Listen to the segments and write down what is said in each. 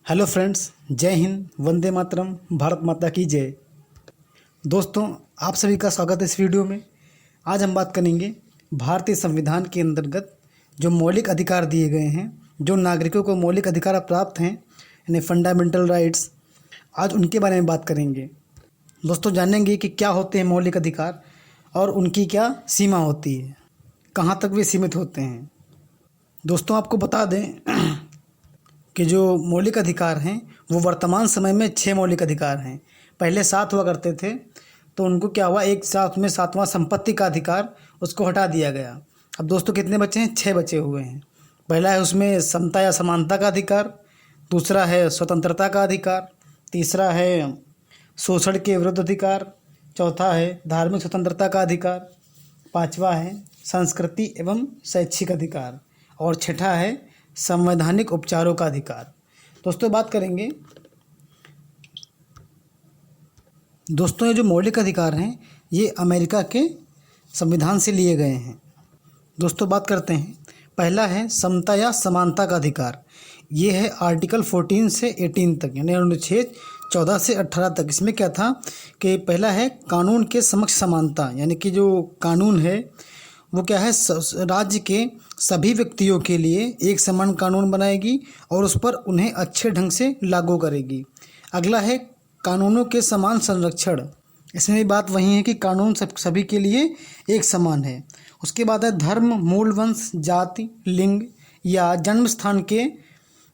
Hello friends, जय हिंद, वंदे मातरम, भारत माता की जय। दोस्तों, आप सभी का स्वागत है इस वीडियो में। आज हम बात करेंगे भारतीय संविधान के अंतर्गत जो मौलिक अधिकार दिए गए हैं, जो नागरिकों को मौलिक अधिकार प्राप्त हैं, यानी फंडामेंटल राइट्स। आज उनके बारे में बात करेंगे। दोस्तों, जानेंगे कि क्या होते हैं मौलिक अधिकार और उनकी क्या सीमा होती है, कहाँ तक वे सीमित होते हैं। दोस्तों, आपको बता दें कि जो मौलिक अधिकार हैं वो वर्तमान समय में 6 मौलिक अधिकार हैं। पहले 7 हुआ करते थे, तो उनको क्या हुआ, एक साथ में 7वां संपत्ति का अधिकार उसको हटा दिया गया। अब दोस्तों कितने बचे हैं? 6 बचे हुए हैं। पहला है उसमें समता या समानता का अधिकार, दूसरा है स्वतंत्रता का अधिकार, तीसरा है शोषण के विरुद्ध अधिकार, चौथा है धार्मिक स्वतंत्रता का अधिकार, पांचवा है संस्कृति एवं शैक्षिक अधिकार और छठा है संवैधानिक उपचारों का अधिकार। दोस्तों, बात करेंगे दोस्तों, ये जो मौलिक अधिकार हैं ये अमेरिका के संविधान से लिए गए हैं। दोस्तों, बात करते हैं। पहला है समता या समानता का अधिकार। ये है आर्टिकल 14 से 18 तक, यानी अनुच्छेद 14 से 18 तक। इसमें क्या था कि पहला है कानून के समक्ष समानता, यानी कि जो कानून है वो क्या है, राज्य के सभी व्यक्तियों के लिए एक समान कानून बनाएगी और उस पर उन्हें अच्छे ढंग से लागू करेगी। अगला है कानूनों के समान संरक्षण। इसमें भी बात वही है कि कानून सभी के लिए एक समान है। उसके बाद है धर्म, मूल वंश, जाति, लिंग या जन्म स्थान के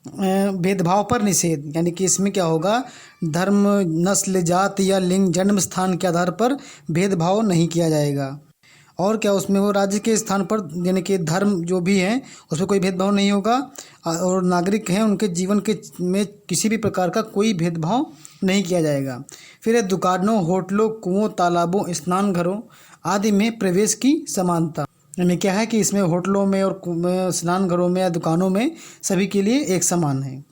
भेदभाव पर निषेध, यानी कि इसमें क्या होगा, धर्म, नस्ल, जाति या लिंग, जन्म स्थान के आधार पर भेदभाव नहीं किया जाएगा। और क्या, उसमें वो राज्य के स्थान पर, यानी कि धर्म जो भी है उसमें कोई भेदभाव नहीं होगा और नागरिक हैं उनके जीवन के में किसी भी प्रकार का कोई भेदभाव नहीं किया जाएगा। फिर है दुकानों, होटलों, कुओं, तालाबों, स्नान घरों आदि में प्रवेश की समानता। यानी क्या है कि इसमें होटलों में और स्नान घरों में या दुकानों में सभी के लिए एक समान है,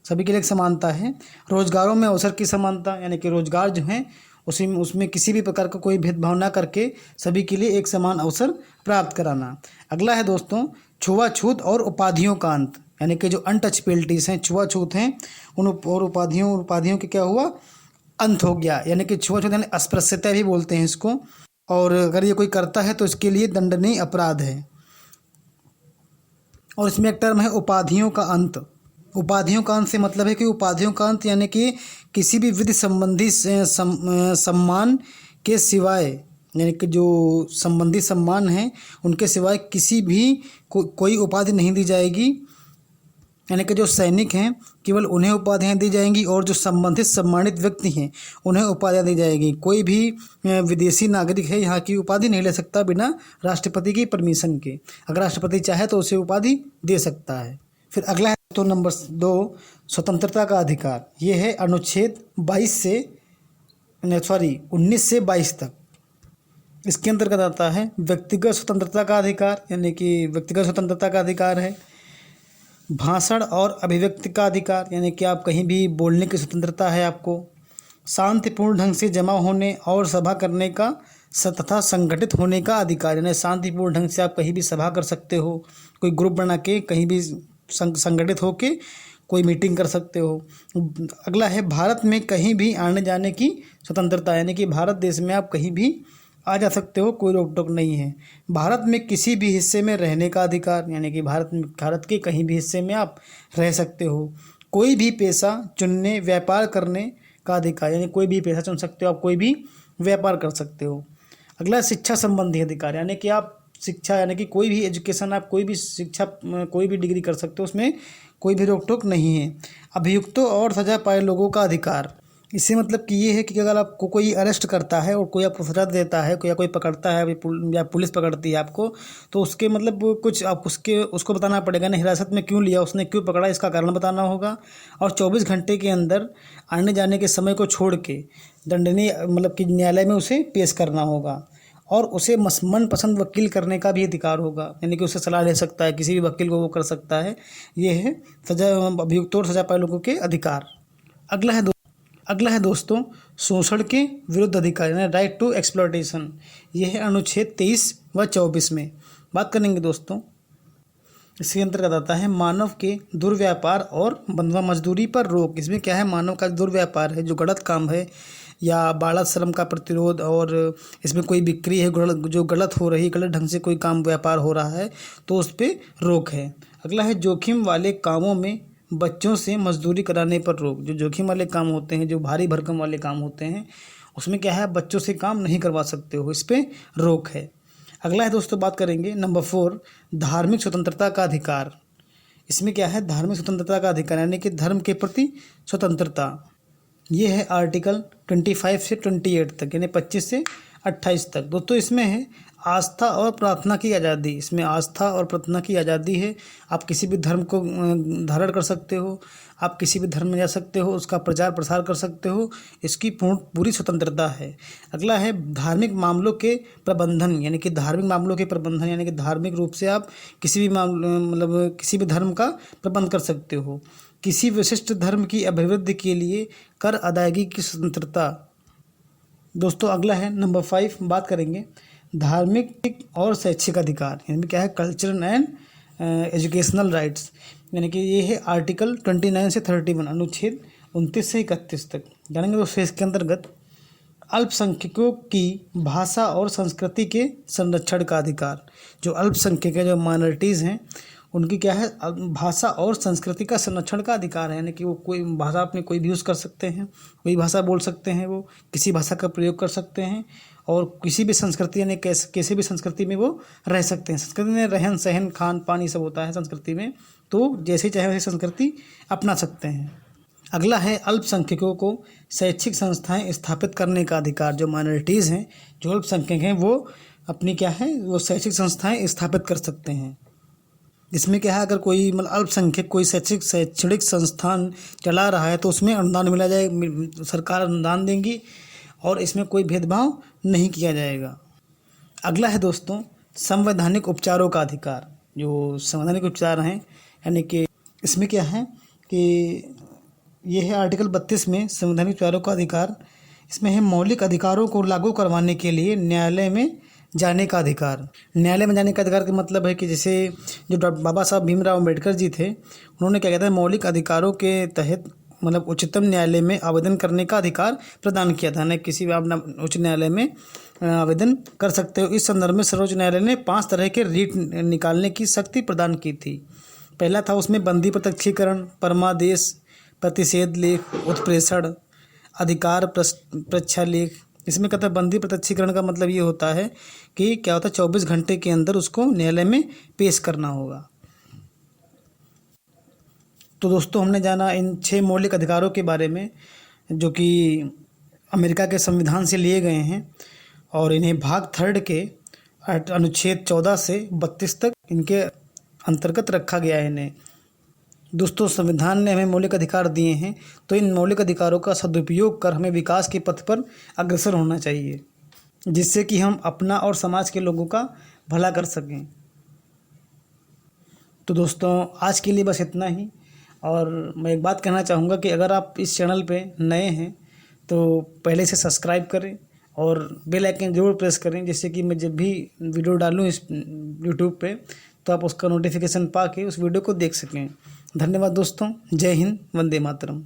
सभी के लिए एक समानता है। रोजगारों में अवसर की समानता, यानी कि रोजगार जो है उसमें किसी भी प्रकार का कोई भेदभाव ना करके सभी के लिए एक समान अवसर प्राप्त कराना। अगला है दोस्तों छुआछूत और उपाधियों का अंत, यानी कि जो अनटचेबिलिटीज़ हैं, छुआछूत हैं, उन और उपाधियों के क्या हुआ, अंत हो गया। यानी कि छुआछूत यानी अस्पृश्यता भी बोलते हैं इसको, और अगर ये कोई करता है तो इसके लिए दंडनीय अपराध है। और इसमें एक टर्म है उपाधियों का अंत। उपाधियों का अंत से मतलब है कि उपाधियों का अंत यानी कि किसी भी विधि संबंधी सम्मान के सिवाय, यानी कि जो संबंधी सम्मान हैं उनके सिवाय किसी भी कोई उपाधि नहीं दी जाएगी। यानी कि जो सैनिक हैं केवल उन्हें उपाधियाँ दी जाएंगी और जो संबंधित सम्मानित व्यक्ति हैं उन्हें उपाधियाँ दी जाएगी। कोई भी विदेशी नागरिक है यहाँ की उपाधि नहीं ले सकता बिना राष्ट्रपति की परमिशन के। अगर राष्ट्रपति चाहे तो उसे उपाधि दे सकता है। फिर अगला है तो नंबर 2 स्वतंत्रता का अधिकार। ये है अनुच्छेद 19 से 22 तक। इसके अंतर्गत आता है व्यक्तिगत स्वतंत्रता का अधिकार, यानी कि व्यक्तिगत स्वतंत्रता का अधिकार है। भाषण और अभिव्यक्ति का अधिकार, यानी कि आप कहीं भी बोलने की स्वतंत्रता है आपको। शांतिपूर्ण ढंग से जमा होने और सभा करने का तथा संगठित होने का अधिकार, यानी शांतिपूर्ण ढंग से आप कहीं भी सभा कर सकते हो, कोई ग्रुप बना के कहीं भी संगठित होके कोई मीटिंग कर सकते हो। अगला है भारत में कहीं भी आने जाने की स्वतंत्रता, यानी कि भारत देश में आप कहीं भी आ जा सकते हो, कोई रोक टोक नहीं है। भारत में किसी भी हिस्से में रहने का अधिकार, यानी कि भारत के कहीं भी हिस्से में आप रह सकते हो। कोई भी पेशा चुनने, व्यापार करने का अधिकार, यानी कोई भी पेशा चुन सकते हो, आप कोई भी व्यापार कर सकते हो। अगला शिक्षा संबंधी अधिकार, यानी कि आप शिक्षा, यानी कि कोई भी एजुकेशन, आप कोई भी शिक्षा, कोई भी डिग्री कर सकते हो, उसमें कोई भी रोक टोक नहीं है। अभियुक्तों और सजा पाए लोगों का अधिकार, इससे मतलब कि ये है कि अगर आपको कोई अरेस्ट करता है और कोई आपको सजा देता है, या कोई पकड़ता है या पुलिस पकड़ती है आपको, तो उसके मतलब कुछ आप उसको बताना पड़ेगा ना, हिरासत में क्यों लिया उसने, क्यों पकड़ा, इसका कारण बताना होगा। और 24 घंटे के अंदर आने जाने के समय को छोड़ के दंडनीय मतलब कि न्यायालय में उसे पेश करना होगा। और उसे मनपसंद वकील करने का भी अधिकार होगा, यानी कि उसे सलाह ले सकता है, किसी भी वकील को वो कर सकता है। ये है अभियुक्तों और सजा पाए लोगों के अधिकार। अगला है दोस्तों शोषण के विरुद्ध अधिकार, यानी राइट टू एक्सप्लॉयटेशन। यह है अनुच्छेद 23 व 24 में। बात करेंगे दोस्तों इसके अंतर्गत आता है मानव के दुर्व्यापार और बंधुआ मजदूरी पर रोक। इसमें क्या है, मानव का दुर्व्यापार है, जो गलत काम है, या बालक श्रम का प्रतिरोध, और इसमें कोई बिक्री है जो गलत हो रही है, गलत ढंग से कोई काम व्यापार हो रहा है, तो उस पर रोक है। अगला है जोखिम वाले कामों में बच्चों से मजदूरी कराने पर रोक। जो जोखिम वाले काम होते हैं, जो भारी भरकम वाले काम होते हैं, उसमें क्या है, बच्चों से काम नहीं करवा सकते हो, इस पर रोक है। अगला है दोस्तों, बात करेंगे नंबर 4, धार्मिक स्वतंत्रता का अधिकार। इसमें क्या है, धार्मिक स्वतंत्रता का अधिकार यानी कि धर्म के प्रति स्वतंत्रता। ये है आर्टिकल 25 से 28 तक, यानी 25 से 28 तक। दोस्तों इसमें है आस्था और प्रार्थना की आज़ादी। इसमें आस्था और प्रार्थना की आज़ादी है। आप किसी भी धर्म को धारण कर सकते हो, आप किसी भी धर्म में जा सकते हो, उसका प्रचार प्रसार कर सकते हो, इसकी पूरी स्वतंत्रता है। अगला है धार्मिक मामलों के प्रबंधन, यानी कि धार्मिक मामलों के प्रबंधन, यानी कि धार्मिक रूप से आप किसी भी मतलब किसी भी धर्म का प्रबंध कर सकते हो। किसी विशिष्ट धर्म की अभिवृद्धि के लिए कर अदायगी की स्वतंत्रता। दोस्तों अगला है नंबर 5, बात करेंगे धार्मिक और शैक्षिक अधिकार, यानी क्या है, कल्चरल एंड एजुकेशनल राइट्स। यानी कि ये है आर्टिकल 29 से 31, अनुच्छेद 29 से 31 तक। जानेंगे दोस्तों इसके अंतर्गत अल्पसंख्यकों की भाषा और संस्कृति के संरक्षण का अधिकार। जो अल्पसंख्यक जो माइनॉरिटीज़ हैं, उनकी क्या है, भाषा और संस्कृति का संरक्षण का अधिकार है। यानी कि वो कोई भाषा अपने कोई भी यूज़ कर सकते हैं, कोई भाषा बोल सकते हैं, वो किसी भाषा का प्रयोग कर सकते हैं, और किसी भी संस्कृति यानी किसी भी संस्कृति में वो रह सकते हैं। संस्कृति में रहन सहन खान पान ये सब होता है संस्कृति में, तो जैसे चाहे वैसे संस्कृति अपना सकते हैं। अगला है अल्पसंख्यकों को शैक्षिक संस्थाएं स्थापित करने का अधिकार। जो माइनॉरिटीज़ हैं, जो अल्पसंख्यक हैं, वो अपनी क्या है, वो शैक्षिक संस्थाएं स्थापित कर सकते हैं। इसमें क्या है, अगर कोई मतलब अल्पसंख्यक कोई शैक्षणिक संस्थान चला रहा है तो उसमें अनुदान मिला जाए, सरकार अनुदान देंगी, और इसमें कोई भेदभाव नहीं किया जाएगा। अगला है दोस्तों संवैधानिक उपचारों का अधिकार। जो संवैधानिक उपचार हैं, यानी कि इसमें क्या है कि ये है आर्टिकल 32 में संवैधानिक उपचारों का अधिकार। इसमें है मौलिक अधिकारों को लागू करवाने के लिए न्यायालय में जाने का अधिकार। न्यायालय में जाने का अधिकार का मतलब है कि जैसे जो बाबा साहब भीमराव अम्बेडकर जी थे, उन्होंने क्या कहते हैं, मौलिक अधिकारों के तहत मतलब उच्चतम न्यायालय में आवेदन करने का अधिकार प्रदान किया था। न किसी भी आप उच्च न्यायालय में आवेदन कर सकते हो। इस संदर्भ में सर्वोच्च न्यायालय ने 5 तरह के रीट निकालने की शक्ति प्रदान की थी। पहला था उसमें बंदी प्रत्यक्षीकरण, परमादेश, प्रतिषेध लेख, उत्प्रेषण, अधिकार प्रच्छालेख। इसमें कहता है बंदी प्रत्यक्षीकरण का मतलब ये होता है कि क्या होता है, 24 घंटे के अंदर उसको न्यायालय में पेश करना होगा। तो दोस्तों हमने जाना इन 6 मौलिक अधिकारों के बारे में, जो कि अमेरिका के संविधान से लिए गए हैं, और इन्हें भाग 3 के अनुच्छेद 14 से 32 तक इनके अंतर्गत रखा गया है इन्हें। दोस्तों संविधान ने हमें मौलिक अधिकार दिए हैं, तो इन मौलिक अधिकारों का सदुपयोग कर हमें विकास के पथ पर अग्रसर होना चाहिए, जिससे कि हम अपना और समाज के लोगों का भला कर सकें। तो दोस्तों आज के लिए बस इतना ही। और मैं एक बात कहना चाहूँगा कि अगर आप इस चैनल पे नए हैं तो पहले से सब्सक्राइब करें और बेल आइकन ज़रूर प्रेस करें, जिससे कि मैं जब भी वीडियो डालूँ इस यूट्यूब पे तो आप उसका नोटिफिकेशन पा के उस वीडियो को देख सकें। धन्यवाद दोस्तों। जय हिंद, वंदे मातरम।